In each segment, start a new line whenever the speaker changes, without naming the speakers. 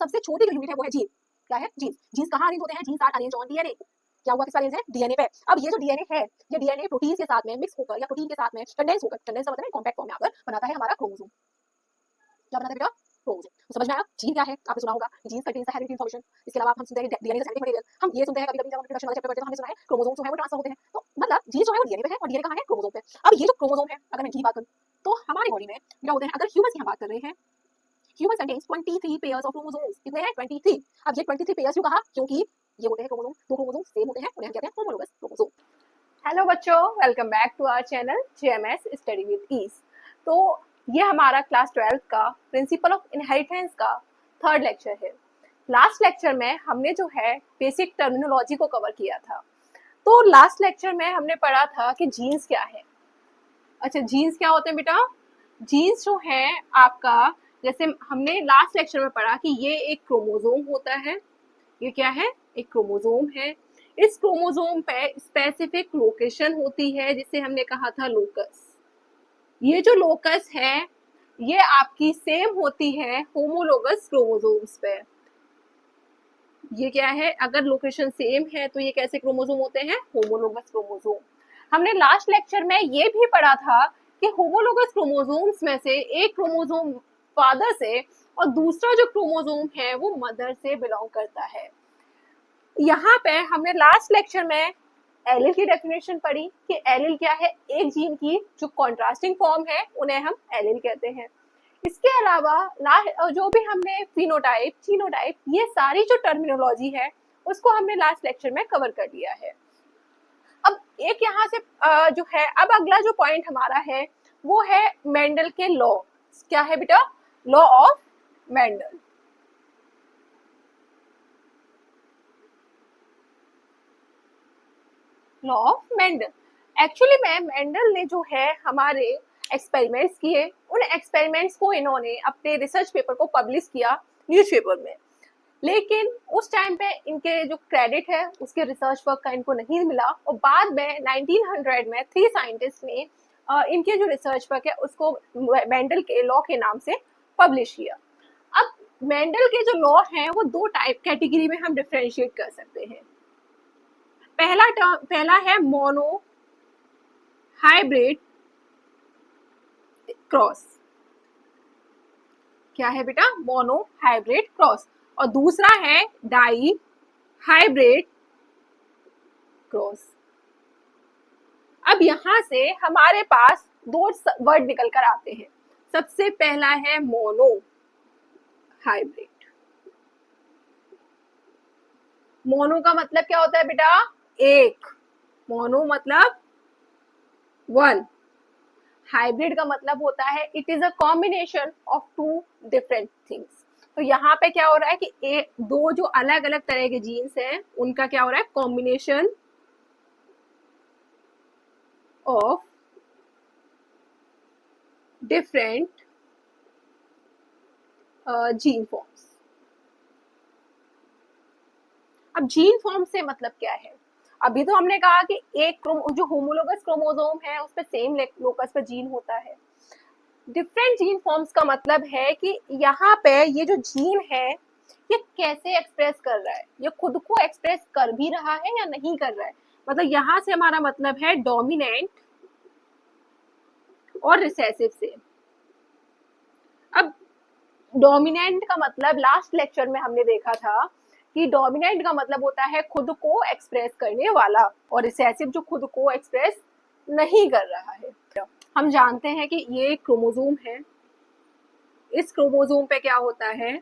सबसे छोटी जो यूनिट है वो है जीन। क्या है? जीन। जीन्स कहाँ अरेंज होते हैं? Genes are arrange on DNA. क्या हुआ? किसका अरेंज है? डीएनए पे। अब ये जो डीएनए है, ये डीएनए प्रोटीन के साथ में मिक्स होकर या प्रोटीन के साथ में कंडेंस होकर, कंडेंस का मतलब है कॉम्पैक्ट फॉर्म में आकर बनाता है हमारा क्रोमोसोम। क्या बनाता है बेटा? क्रोमोसोम। तो समझ में आया? जीन क्या है? आपने सुना होगा genes contains the hereditary information. इसके अलावा हम सुनते हैं डीएनए का जेनेटिक मटेरियल। हम ये सुनते हैं कभी-कभी जब हम रिप्रोडक्शन वाले चैप्टर पढ़ते हैं तो हमने सुना है क्रोमोसोम जो है वो ट्रांसफर होते हैं। तो मतलब जीन जो है वो डीएनए पे है और डीएनए कहाँ है? क्रोमोसोम पे। अब ये जो क्रोमोसोम है, अगर मैं इनकी बात करूं तो हमारे बॉडी में क्या होते हैं? अगर ह्यूमंस की हम बात कर रहे हैं, human contains 23 pairs of chromosomes. कितने हैं? 23। अब ये 23 पेयर्स क्यों कहा? क्योंकि ये होते हैं क्रोमोसोम, दो क्रोमोसोम सेम होते हैं, उन्हें हम कहते हैं होमोलोगस क्रोमोसोम।
हेलो बच्चों, welcome back to our channel JMS study with ease. तो ये हमारा क्लास 12 का प्रिंसिपल ऑफ इनहेरिटेंस का थर्ड लेक्चर है। लास्ट लेक्चर में हमने जो है बेसिक टर्मिनोलॉजी को कवर किया था। तो लास्ट लेक्चर में हमने पढ़ा था कि जीन्स क्या है। अच्छा, जीन्स क्या होते हैं बेटा? जीन्स जो है आपका, जैसे हमने लास्ट लेक्चर में पढ़ा कि ये एक क्रोमोसोम होता है। ये क्या है? एक क्रोमोसोम है। इस क्रोमोसोम पे स्पेसिफिक लोकेशन होती है जिसे हमने कहा था लोकस। ये जो लोकस है ये आपकी सेम होती है होमोलोगस क्रोमोसोम्स पे। ये क्या है? अगर लोकेशन सेम है तो ये कैसे क्रोमोसोम होते हैं? Homologous chromosome. हमने लास्ट लेक्चर में ये भी पढ़ा था कि होमोलोगस क्रोमोसोम्स में से एक क्रोमोसोम फादर से और दूसरा जो क्रोमोसोम है वो मदर से बिलोंग करता है। यहाँ पे हमने लास्ट लेक्चर में एलिल की डेफिनेशन पढ़ी कि एलिल क्या है? एक जीन की जो कॉन्ट्रास्टिंग फॉर्म है उन्हें हम एलिल कहते हैं। इसके अलावा जो भी हमने फिनोटाइप, जीनोटाइप, ये सारी जो टर्मिनोलॉजी है उसको हमने लास्ट लेक्चर में कवर कर लिया है। अब एक यहाँ से जो है, अब अगला जो पॉइंट हमारा है वो है मेंडल के लॉ। क्या है बेटा? Law of Mendel. Law of Mendel. Actually में मेंडल ने जो है हमारे एक्सपेरिमेंट्स किए, उन एक्सपेरिमेंट्स को इन्होंने अपने रिसर्च पेपर को पब्लिश किया न्यूज़पेपर में। लेकिन उस टाइम पे इनके जो क्रेडिट है उसके रिसर्च वर्क का इनको नहीं मिला और बाद में 1900 में 3 साइंटिस्ट ने इनके जो रिसर्च वर्क है उसको मेंडल के लॉ के नाम से पब्लिश किया। अब मेंडल के जो लॉ हैं वो दो टाइप कैटेगरी में हम डिफरेंशिएट कर सकते हैं। पहला है मोनो हाइब्रिड क्रॉस। क्या है बेटा? Mono hybrid cross. और दूसरा है डाई हाइब्रिड क्रॉस। अब यहां से हमारे पास दो वर्ड निकल कर आते हैं। सबसे पहला है मोनो हाइब्रिड। मोनो का मतलब क्या होता है बेटा? एक। मोनो मतलब वन। हाइब्रिड का मतलब होता है it is a combination of two different things. तो यहाँ पे क्या हो रहा है कि दो जो अलग अलग तरह के जीन्स हैं उनका क्या हो रहा है? Combination of different gene forms. अब जीन फॉर्म से मतलब क्या है? अभी तो हमने कहा कि एक जो होमोलोगस क्रोमोसोम है उस पर सेम लोकस पर जीन होता है। डिफरेंट जीन फॉर्म्स का मतलब है कि यहाँ पे ये जो जीन है ये कैसे एक्सप्रेस कर रहा है, ये खुद को एक्सप्रेस कर भी रहा है या नहीं कर रहा है। मतलब यहाँ से हमारा मतलब है डोमिनेंट और रिसेसिव से। अब डोमिनेंट का मतलब लास्ट लेक्चर में हमने देखा था कि डोमिनेंट का मतलब होता है खुद को एक्सप्रेस करने वाला और रिसेसिव जो खुद को एक्सप्रेस नहीं कर रहा है। हम जानते हैं कि ये क्रोमोसोम है। इस क्रोमोसोम पे क्या होता है?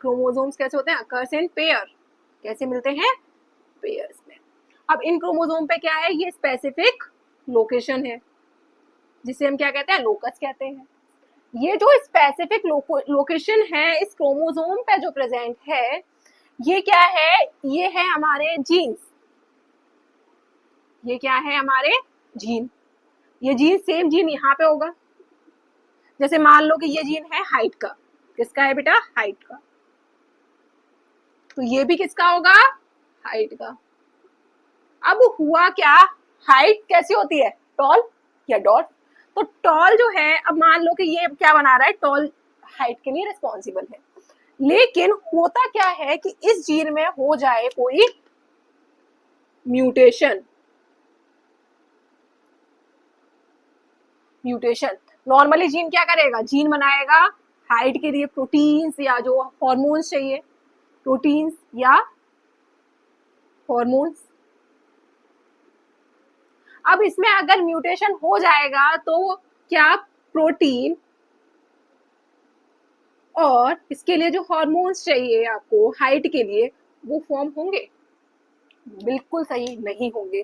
क्रोमोसोम्स कैसे होते हैं? Occurs in pair. कैसे मिलते हैं? पेयर्स में। अब इन क्रोमोसोम पे क्या है? ये स्पेसिफिक लोकेशन है जिसे हम क्या कहते हैं? लोकस कहते हैं। ये जो स्पेसिफिक लोकेशन है इस क्रोमोसोम पे जो प्रेजेंट है ये क्या है? ये है हमारे जीन्स। ये क्या है? हमारे जीन। ये जीन सेम जीन यहाँ पे होगा। जैसे मान लो कि ये जीन है हाइट का। किसका है बेटा? हाइट का। तो ये भी किसका होगा? हाइट का। अब हुआ क्या? हाइट कैसी होती है? टॉल या डॉट। तो टॉल जो है, अब मान लो कि ये क्या बना रहा है? टॉल हाइट के लिए रिस्पॉन्सिबल है। लेकिन होता क्या है कि इस जीन में हो जाए कोई म्यूटेशन, नॉर्मली जीन क्या करेगा, जीन बनाएगा हाइट के लिए प्रोटीन्स या जो हॉर्मोन्स चाहिए, प्रोटीन्स या हॉर्मोन्स। अब इसमें अगर म्यूटेशन हो जाएगा तो क्या प्रोटीन और इसके लिए जो हॉर्मोन्स चाहिए आपको हाइट के लिए वो फॉर्म होंगे? बिल्कुल सही नहीं होंगे।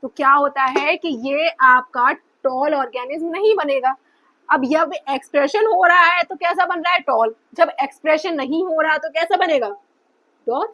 तो क्या होता है कि ये आपका टॉल ऑर्गेनिज्म नहीं बनेगा। अब जब एक्सप्रेशन हो रहा है तो कैसा बन रहा है, टॉल। जब एक्सप्रेशन नहीं हो रहा तो कैसा बनेगा, डॉर्फ।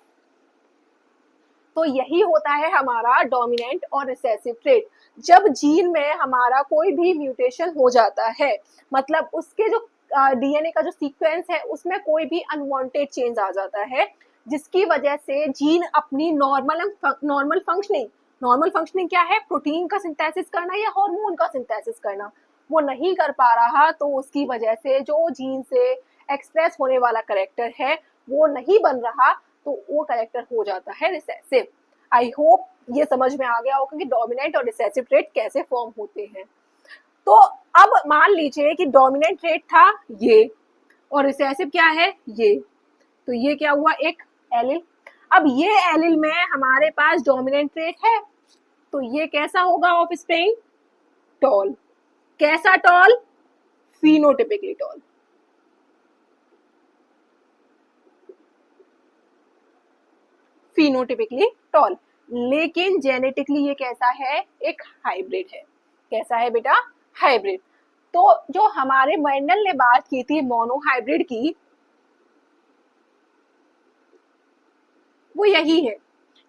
तो यही होता है हमारा डोमिनेंट और रिसेसिव ट्रेट। जब जीन में हमारा कोई भी म्यूटेशन हो जाता है, मतलब उसके जो डीएनए का जो सीक्वेंस है उसमें कोई भी अनवांटेड चेंज आ जाता है, जिसकी वजह से जीन अपनी नॉर्मल फंक्शनिंग क्या है, प्रोटीन का सिंथेसिस करना या हार्मोन का सिंथेसिस करना, वो नहीं कर पा रहा, तो उसकी वजह से जो जीन से एक्सप्रेस होने वाला करेक्टर है वो नहीं बन रहा, तो वो करेक्टर हो जाता है रिसेसिव। आई होप ये समझ में आ गया होगा कि डोमिनेंट और रिसेसिव ट्रेट कैसे फॉर्म होते हैं। तो अब मान लीजिए कि डोमिनेंट ट्रेट था ये और रिसेसिव क्या है ये, तो ये क्या हुआ, एक एलिल। अब ये एलिल में हमारे पास डोमिनेंट ट्रेट है, तो ये कैसा होगा ऑफस्प्रिंग, टॉल। कैसा tall, phenotypically tall. Phenotypically tall. लेकिन जेनेटिकली ये कैसा है, एक हाइब्रिड है। कैसा है बेटा, हाइब्रिड। तो जो हमारे मेंडल ने बात की थी मोनोहाइब्रिड की, वो यही है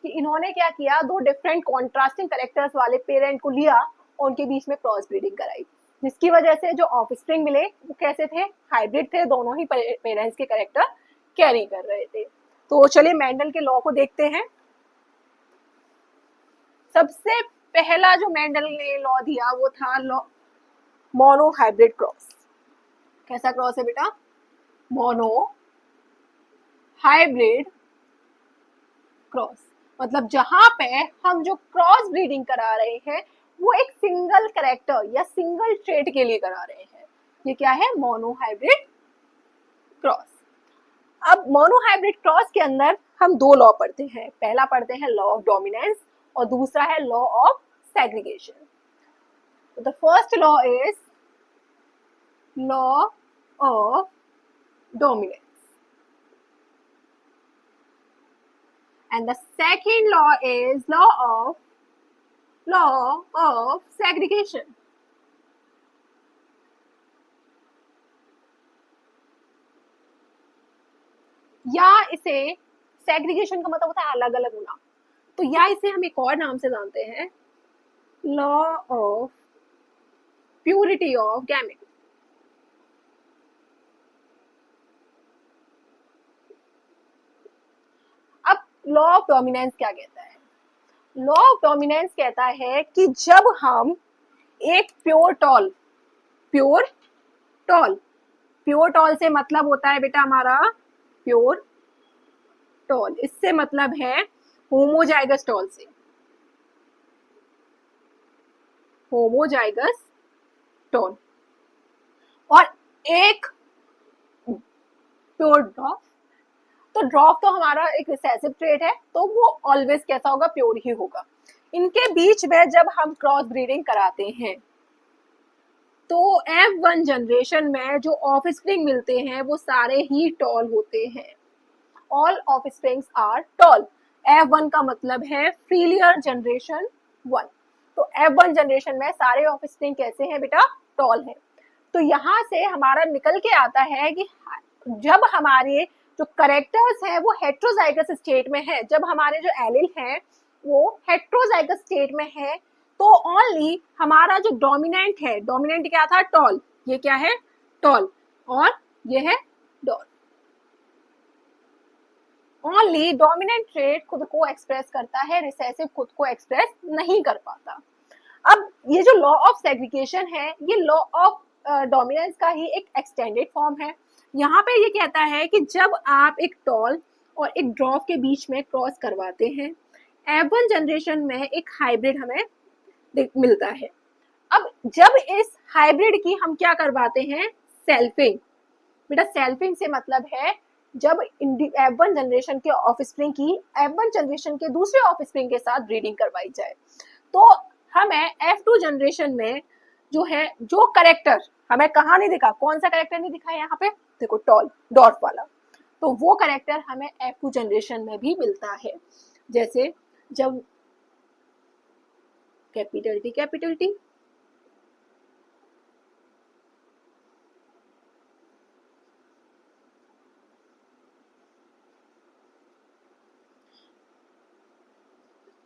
कि इन्होंने क्या किया, दो डिफरेंट कॉन्ट्रास्टिंग कैरेक्टर्स वाले पेरेंट को लिया और उनके बीच में क्रॉस ब्रीडिंग कराई, जिसकी वजह से जो ऑफस्प्रिंग मिले वो कैसे थे, हाइब्रिड थे, दोनों ही पेरेंट्स के कैरेक्टर कैरी कर रहे थे। तो चलिए मेंडल के लॉ को देखते हैं। सबसे पहला जो मेंडल ने लॉ दिया वो था लॉ मोनोहाइब्रिड क्रॉस। कैसा क्रॉस है बेटा, मोनो हाइब्रिड क्रॉस। मतलब जहां पे हम जो क्रॉस ब्रीडिंग करा रहे हैं वो एक सिंगल कैरेक्टर या सिंगल ट्रेट के लिए करा रहे हैं। ये क्या है, मोनोहाइब्रिड क्रॉस। अब मोनोहाइब्रिड क्रॉस के अंदर हम दो लॉ पढ़ते हैं। पहला पढ़ते हैं लॉ ऑफ डोमिनेंस और दूसरा है law of segregation. The first law is law of dominance and the second law is law of segregation. या इसे सेग्रीगेशन का मतलब होता है अलग अलग होना, तो या इसे हम एक और नाम से जानते हैं, law of purity of gamete. अब लॉ ऑफ डोमिनेंस क्या कहता है, लॉ ऑफ डोमिनेंस कहता है कि जब हम एक प्योर टॉल से मतलब होता है बेटा हमारा प्योर टॉल, इससे मतलब है होमोजाइगस टॉल से, होमोजाइगस टॉल, और एक प्योर ड्रॉफ। तो ड्रॉफ तो हमारा एक रिसेसिव ट्रेट है, तो वो ऑलवेज कैसा होगा, प्योर ही होगा। इनके बीच में जब हम क्रॉस ब्रीडिंग कराते हैं तो F1 जनरेशन में जो ऑफस्प्रिंग मिलते हैं वो सारे ही टॉल होते हैं। All offsprings are tall. F1 का मतलब है फ्रीलियर जनरेशन 1। तो F1 जनरेशन में सारे ऑफस्प्रिंग कैसे हैं बेटा, टॉल है। तो यहाँ से हमारा निकल के आता है कि जब हमारे जो करेक्टर्स हैं वो हेट्रोजाइगस स्टेट में है, जब हमारे जो एलिल हैं वो हेट्रोजाइगस स्टेट में है, तो ओनली हमारा जो डोमिनेंट है, डोमिनेंट क्या था, टॉल, ये क्या है, टॉल, और ये है डॉल। ओनली डोमिनेंट ट्रेट खुद को एक्सप्रेस करता है, रिसेसिव खुद को एक्सप्रेस नहीं कर पाता। अब ये जो लॉ ऑफ सेग्रीगेशन है ये लॉ ऑफ डोमिनेंस का ही एक एक्सटेंडेड फॉर्म है। यहाँ पे ये कहता है कि जब आप एक टॉल और एक ड्रॉप के बीच में क्रॉस करवाते हैं, F1 जनरेशन में एक हाइब्रिड हमें मिलता है। अब जब इस हाइब्रिड की हम क्या करवाते हैं, सेल्फिंग। बेटा सेल्फिंग से मतलब है जब F1 जनरेशन के ऑफस्प्रिंग की F1 जनरेशन के दूसरे ऑफस्प्रिंग के साथ ब्रीडिंग करवाई जाए, तो हमें F2 जनरेशन में जो है, जो करेक्टर हमें कहाँ नहीं दिखा, कौन सा करेक्टर नहीं दिखा है यहाँ पे, देखो टॉल डॉट वाला, तो वो करेक्टर हमें F2 जनरेशन में भी मिलता है। जैसे जब कैपिटल टी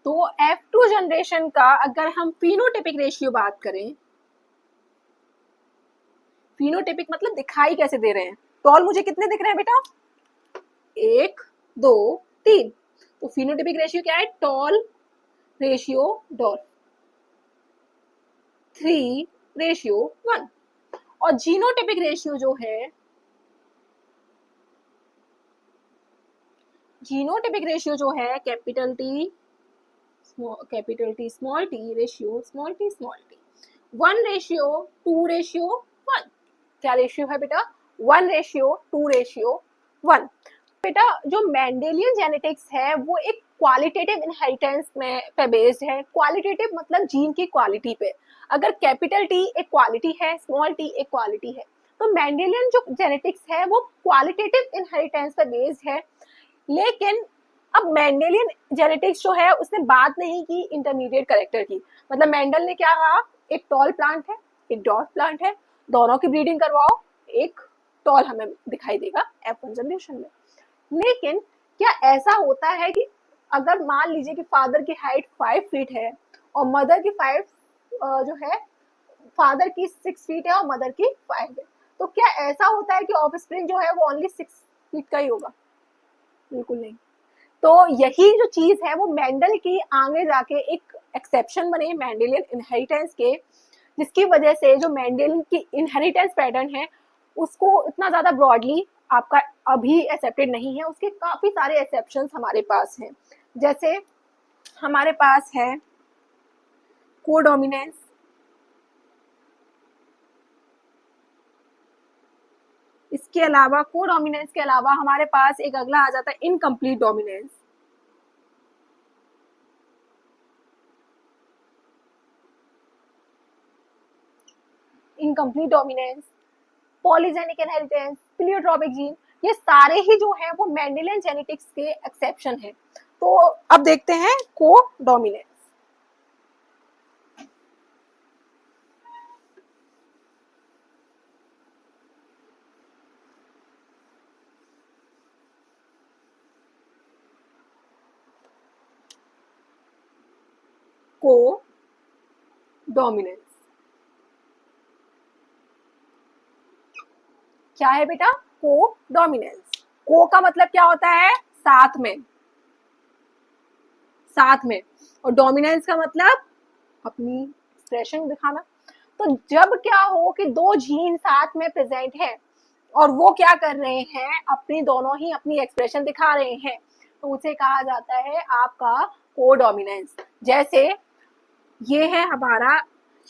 तो F2 जनरेशन का अगर हम फिनोटाइपिक रेशियो बात करें, फिनोटाइपिक मतलब दिखाई कैसे दे रहे हैं, टॉल मुझे कितने दिख रहे हैं बेटा, 1 2 3, तो फिनोटाइपिक रेशियो क्या है, टॉल रेशियो डॉट 3:1। और जीनोटाइपिक रेशियो जो है, जीनोटाइपिक रेशियो जो है capital T small T ratio small T 1:2:1। क्या रेशियो है बेटा, 1:2:1। बेटा जो मेंडेलियन जेनेटिक्स है वो एक क्वालिटेटिव इनहेरिटेंस में पे बेस्ड है। क्वालिटेटिव मतलब जीन की क्वालिटी पे। अगर कैपिटल टी एक क्वालिटी है, स्मॉल टी एक क्वालिटी है, तो मेंडेलियन जो जेनेटिक्स है वो क्वालिटेटिव इनहेरिटेंस पे बेस्ड है। लेकिन अब मेंडेलियन जेनेटिक्स जो है उसने बात नहीं की इंटरमीडिएट करेक्टर की। मतलब मेंडल ने क्या कहा, एक टॉल प्लांट है, एक डॉट प्लांट है, दोनों की ब्रीडिंग करवाओ, एक टॉल हमें दिखाई देगा F1 जनरेशन में। लेकिन क्या ऐसा होता है कि अगर मान लीजिए कि फादर की हाइट 5 फीट है और मदर की 5 जो है, फादर की 6 फीट है और मदर की 5 है, तो क्या ऐसा होता है कि ऑफस्प्रिंग जो है वो ओनली 6 फीट का ही होगा? बिल्कुल नहीं। तो यही जो चीज है वो मेंडल की आगे जाके एक एक्सेप्शन बने मेंडेलियन इनहेरिटेंस के, जिसकी वजह से जो मेंडल की इनहेरिटेंस पैटर्न है उसको इतना ज्यादा ब्रॉडली आपका अभी एक्सेप्टेड नहीं है। उसके काफी सारे एक्सेप्शंस हमारे पास हैं। जैसे हमारे पास है कोडोमिनेंस, इसके अलावा कोडोमिनेंस के अलावा हमारे पास एक अगला आ जाता है incomplete dominance. Incomplete dominance, polygenic inheritance, pleiotropic gene, ये सारे ही जो है वो मेंडेलियन जेनेटिक्स के एक्सेप्शन है। तो अब देखते हैं कोडोमिनेंस। कोडोमिनेंस क्या है बेटा? कोडोमिनेंस। को का मतलब क्या होता है? साथ में, साथ में। और डोमिनेंस का मतलब अपनी एक्सप्रेशन दिखाना। तो जब क्या हो कि दो जीन साथ में प्रेजेंट है और वो क्या कर रहे हैं, अपनी दोनों ही अपनी एक्सप्रेशन दिखा रहे हैं, तो उसे कहा जाता है आपका कोडोमिनेंस। जैसे ये है हमारा,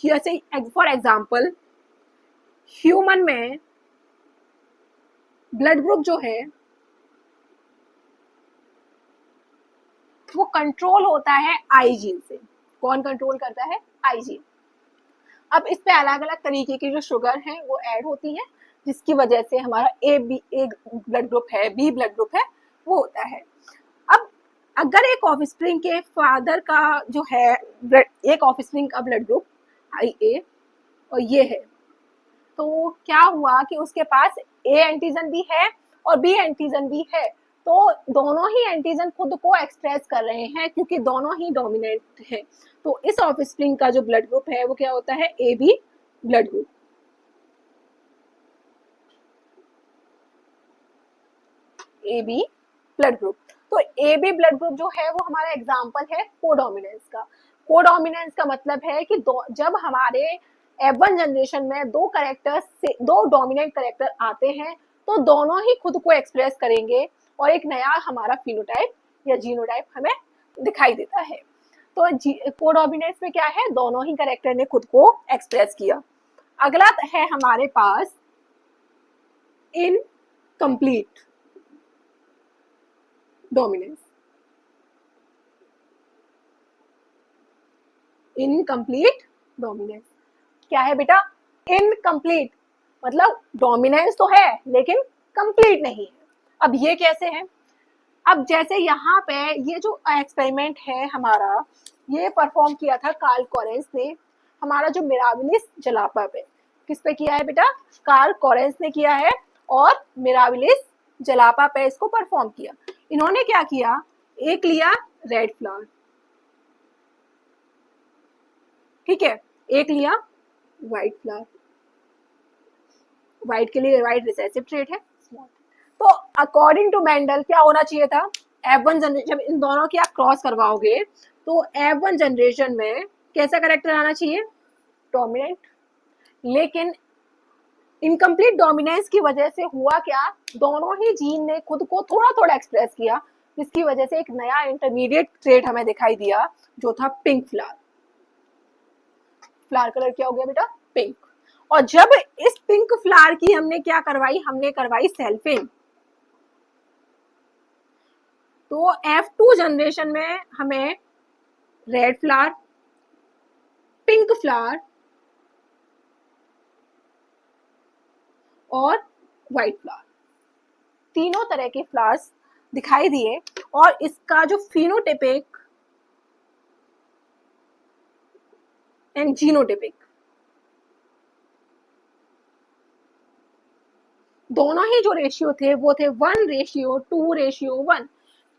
जैसे फॉर एग्जांपल ह्यूमन में ब्लड ग्रुप जो है वो कंट्रोल होता है आई जीन से। कौन कंट्रोल करता है? आई जीन। अब इस पे अलग अलग तरीके की जो शुगर है वो ऐड होती है, जिसकी वजह से हमारा ए ब्लड ग्रुप है, बी ब्लड ग्रुप है, वो होता है। अब अगर एक ऑफस्प्रिंग के फादर का जो है एक ऑफस्प्रिंग का ब्लड ग्रुप IA और ये है, तो क्या हुआ कि उसके पास ए एंटीजन भी है और बी एंटीजन भी है, तो दोनों ही एंटीजन खुद को एक्सप्रेस कर रहे हैं क्योंकि दोनों ही डोमिनेंट है। तो इस ऑफस्प्रिंग का जो ब्लड ग्रुप है वो क्या होता है? AB blood group. AB blood group. तो AB ब्लड ग्रुप जो है वो हमारा एग्जांपल है कोडोमिनेंस का। कोडोमिनेंस का मतलब है कि जब हमारे F1 जनरेशन में दो कैरेक्टर्स से दो डोमिनेंट कैरेक्टर आते हैं तो दोनों ही खुद को एक्सप्रेस करेंगे और एक नया हमारा फिनोटाइप या जीनोटाइप हमें दिखाई देता है। तो कोडोमिनेंस में क्या है, दोनों ही कैरेक्टर ने खुद को एक्सप्रेस किया। अगला है हमारे पास इनकम्प्लीट डोमिनेंस। इनकम्प्लीट डोमिनेंस क्या है बेटा? इनकम्प्लीट मतलब डोमिनेंस तो है लेकिन कंप्लीट नहीं है। अब ये कैसे है? अब जैसे यहाँ पे ये जो एक्सपेरिमेंट है हमारा, ये परफॉर्म किया था कार्ल कोरेंस ने, हमारा जो मिराबिलिस जलापा पे। किस पे किया है बेटा? कार्ल कोरेंस ने किया है और मिराबिलिस जलापा पे इसको परफॉर्म किया। इन्होंने क्या किया, एक लिया रेड फ्लावर, ठीक है, एक लिया व्हाइट फ्लावर। व्हाइट के लिए व्हाइट रिसेसिव ट्रेट है। तो अकॉर्डिंग टू मेंडल क्या होना चाहिए था, F1 जनरेशन, जब इन दोनों की आप क्रॉस करवाओगे तो F1 जनरेशन में कैसा कैरेक्टर आना चाहिए? डोमिनेंट। लेकिन इनकम्प्लीट डोमिनेंस की वजह से हुआ क्या, दोनों ही जीन ने खुद को थोड़ा थोड़ा एक्सप्रेस किया, जिसकी वजह से एक नया इंटरमीडिएट ट्रेट हमें दिखाई दिया जो था पिंक फ्लावर। फ्लावर कलर क्या हो गया बेटा? पिंक। और जब इस पिंक फ्लावर की हमने क्या करवाई, हमने करवाई सेल्फिंग, तो F2 जनरेशन में हमें रेड फ्लावर, पिंक फ्लावर और व्हाइट फ्लावर, तीनों तरह के फ्लावर्स दिखाई दिए। और इसका जो फिनोटाइपिक एंड जीनोटाइपिक दोनों ही जो रेशियो थे वो थे 1:2:1,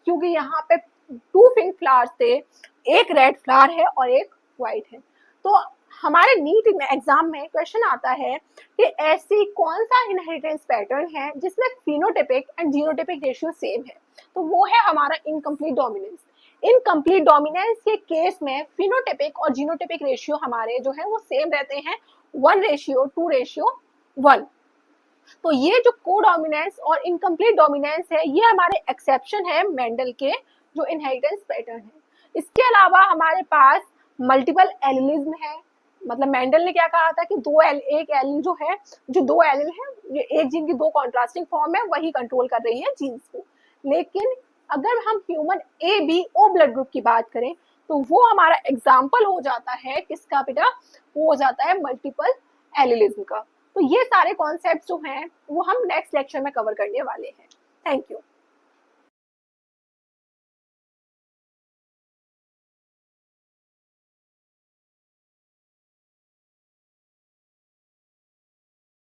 क्योंकि यहाँ पे 2 पिंक फ्लावर्स थे, एक रेड फ्लावर है और एक व्हाइट है। तो हमारे नीट एग्जाम में क्वेश्चन आता है कि ऐसी कौन सा इनहेरिटेंस पैटर्न है जिसमें phenotypic and genotypic ratio same है, तो वो है हमारा इनकम्प्लीट डोमिनेंस। इनकम्प्लीट डोमिनेंस के केस में फिनोटाइपिक और जीनोटाइपिक रेशियो हमारे जो है वो सेम रहते हैं, 1:2:1। तो ये जो कोडोमिनेंस और इनकम्प्लीट डोमिनेंस है ये हमारे एक्सेप्शन है मेंडल के जो इनहेरिटेंस पैटर्न है। इसके अलावा हमारे पास मल्टीपल एलिलिज्म है, मतलब मेंडल ने क्या कहा था कि एक एलिल जो है, जो 2 एलिल है, ये एक जीन की 2 कॉन्ट्रास्टिंग फॉर्म है, वही कंट्रोल कर रही है जीन्स को। लेकिन अगर हम human A B O blood group की बात करें तो वो हमारा एग्जाम्पल हो जाता है किसका बेटा? वो हो जाता है मल्टीपल एलिलिज्म का। तो ये सारे कॉन्सेप्ट जो हैं वो हम नेक्स्ट लेक्चर में कवर करने वाले हैं। Thank you.